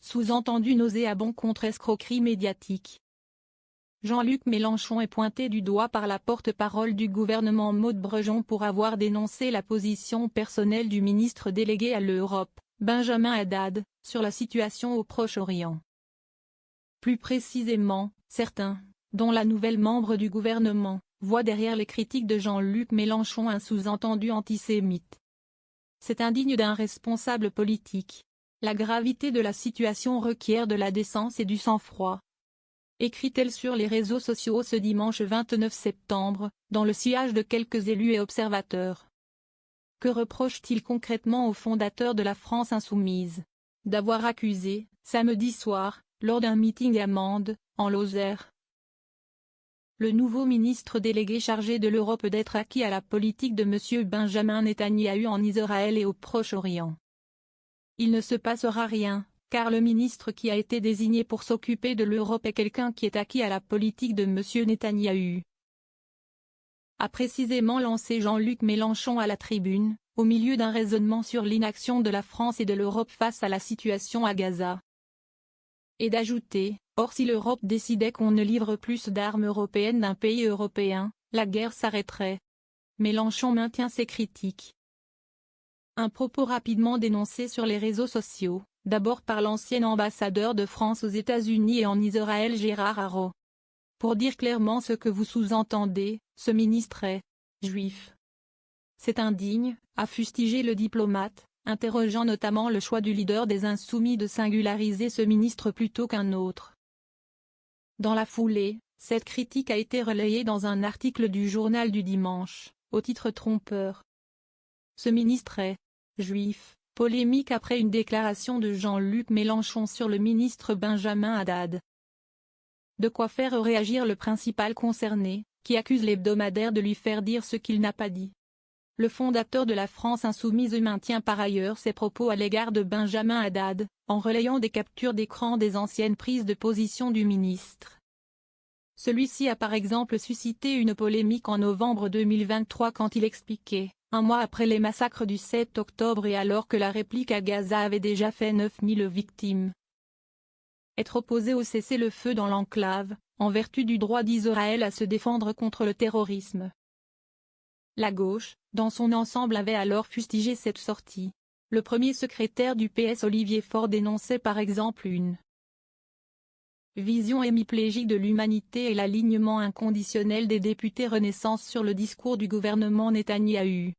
sous-entendu nauséabond contre escroquerie médiatique. Jean-Luc Mélenchon est pointé du doigt par la porte-parole du gouvernement Maud Brejon pour avoir dénoncé la position personnelle du ministre délégué à l'Europe, Benjamin Haddad, sur la situation au Proche-Orient. Plus précisément, certains, dont la nouvelle membre du gouvernement, voient derrière les critiques de Jean-Luc Mélenchon un sous-entendu antisémite. C'est indigne d'un responsable politique. La gravité de la situation requiert de la décence et du sang-froid. Écrit-elle sur les réseaux sociaux ce dimanche 29 septembre, dans le sillage de quelques élus et observateurs. Que reproche-t-il concrètement au fondateur de la France insoumise? D'avoir accusé, samedi soir, lors d'un meeting à Mende, en Lozère, le nouveau ministre délégué chargé de l'Europe d'être acquis à la politique de M. Benjamin Netanyahou en Israël et au Proche-Orient. Il ne se passera rien, car le ministre qui a été désigné pour s'occuper de l'Europe est quelqu'un qui est acquis à la politique de M. Netanyahou. A précisément lancé Jean-Luc Mélenchon à la tribune, au milieu d'un raisonnement sur l'inaction de la France et de l'Europe face à la situation à Gaza. Et d'ajouter, or si l'Europe décidait qu'on ne livre plus d'armes européennes d'un pays européen, la guerre s'arrêterait. Mélenchon maintient ses critiques. Un propos rapidement dénoncé sur les réseaux sociaux, d'abord par l'ancien ambassadeur de France aux États-Unis et en Israël Gérard Haro. Pour dire clairement ce que vous sous-entendez, ce ministre est juif. C'est indigne, a fustigé le diplomate, interrogeant notamment le choix du leader des Insoumis de singulariser ce ministre plutôt qu'un autre. Dans la foulée, cette critique a été relayée dans un article du journal du dimanche, au titre trompeur. Ce ministre est juif, polémique après une déclaration de Jean-Luc Mélenchon sur le ministre Benjamin Haddad. De quoi faire réagir le principal concerné, qui accuse l'hebdomadaire de lui faire dire ce qu'il n'a pas dit. Le fondateur de la France insoumise maintient par ailleurs ses propos à l'égard de Benjamin Haddad, en relayant des captures d'écran des anciennes prises de position du ministre. Celui-ci a par exemple suscité une polémique en novembre 2023 quand il expliquait, un mois après les massacres du 7 octobre et alors que la réplique à Gaza avait déjà fait 9000 victimes, être opposé au cessez-le-feu dans l'enclave, en vertu du droit d'Israël à se défendre contre le terrorisme. La gauche, dans son ensemble avait alors fustigé cette sortie. Le premier secrétaire du PS Olivier Faure dénonçait par exemple une vision hémiplégique de l'humanité et l'alignement inconditionnel des députés Renaissance sur le discours du gouvernement Netanyahou.